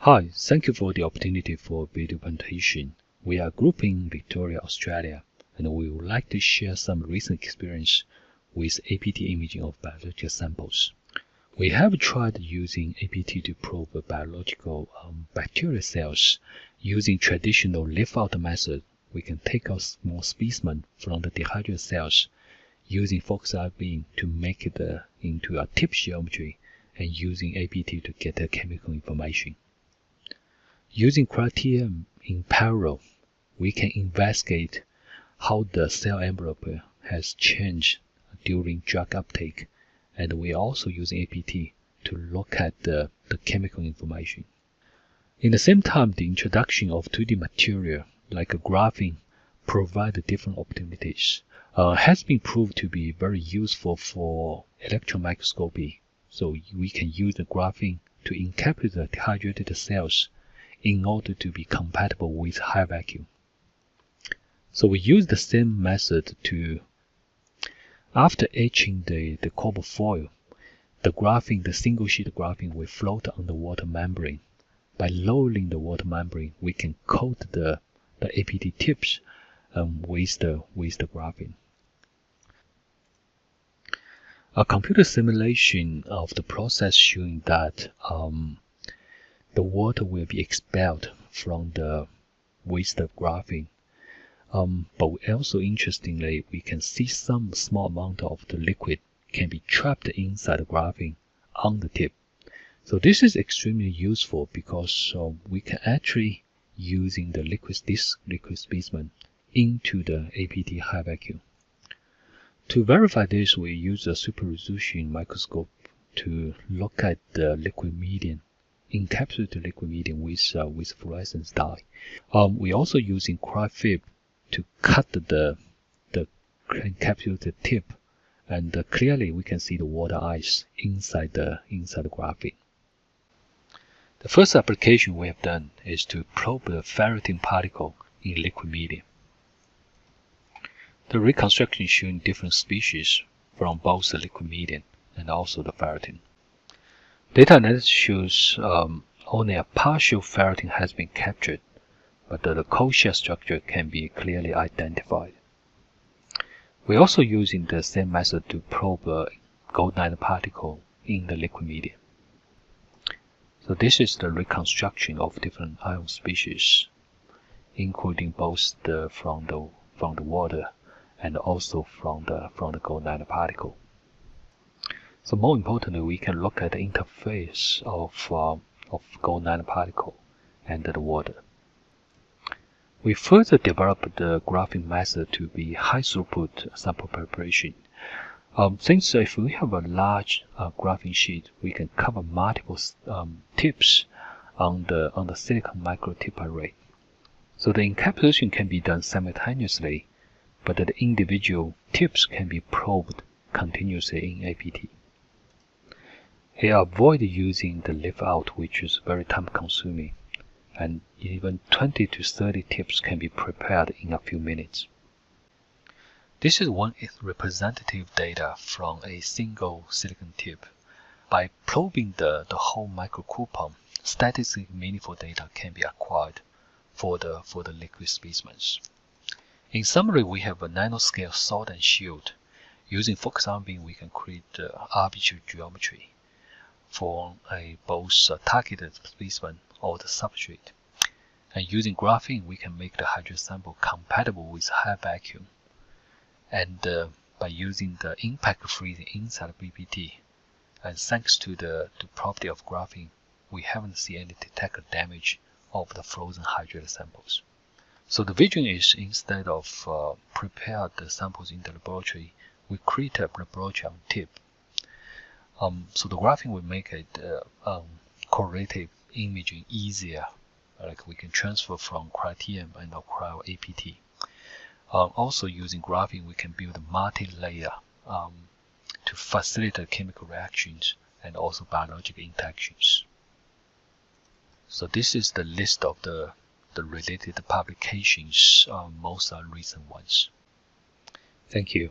Hi, thank you for the opportunity for video presentation. We are a group in Victoria, Australia, and we would like to share some recent experience with APT imaging of biological samples. We have tried using APT to probe biological bacterial cells. Using traditional lift-out method, we can take a small specimen from the dehydrated cells using focused ion beam to make it into a tip geometry and using APT to get the chemical information. Using cryo-TM in parallel, we can investigate how the cell envelope has changed during drug uptake, and we are also using APT to look at the chemical information. In the same time, the introduction of 2D material like graphene provide different opportunities. Has been proved to be very useful for electron microscopy, so we can use the graphene to encapsulate the dehydrated cells in order to be compatible with high vacuum. So we use the same method to, after etching the copper foil, the graphene, the single sheet graphene will float on the water membrane. By lowering the water membrane, we can coat the APT tips with the graphene. A computer simulation of the process showing that the water will be expelled from with the graphene. But also interestingly, we can see some small amount of the liquid can be trapped inside the graphene on the tip. So this is extremely useful because we can actually using the liquid specimen into the APT high vacuum. To verify this, we use a super resolution microscope to look at the liquid medium, encapsulate the liquid medium with fluorescence dye. We also using cryofib to cut the encapsulated tip, and clearly we can see the water ice inside the graphene. The first application we have done is to probe the ferritin particle in liquid medium. The reconstruction is showing different species from both the liquid medium and also the ferritin. Data analysis shows only a partial ferritin has been captured, but the cold shell structure can be clearly identified. We're also using the same method to probe a gold nanoparticle in the liquid medium. So this is the reconstruction of different ion species, including both from the water and also from the gold nanoparticle. So more importantly, we can look at the interface of gold nanoparticle and the water. We further developed the graphene method to be high throughput sample preparation. Since if we have a large graphene sheet, we can cover multiple tips on the silicon microtip array. So the encapsulation can be done simultaneously, but the individual tips can be probed continuously in APT. It avoids using the lift out, which is very time consuming, and even 20 to 30 tips can be prepared in a few minutes. This is one representative data from a single silicon tip. By probing the whole microcoupon, statistically meaningful data can be acquired for the liquid specimens. In summary, we have a nanoscale salt and shield. Using focused ion beam, we can create arbitrary geometry for both targeted specimen or the substrate. And using graphene, we can make the hydrogen sample compatible with high vacuum. And by using the impact freezing inside BPT, and thanks to the property of graphene, we haven't seen any detected damage of the frozen hydrated samples. So the vision is, instead of prepare the samples in the laboratory, we create a laboratory on tip. So the graphene will make it correlative imaging easier. Like we can transfer from cryo-TM and cryo-APT. Also using graphene, we can build a multi-layer to facilitate chemical reactions and also biological interactions. So this is the list of the related publications, most are recent ones. Thank you.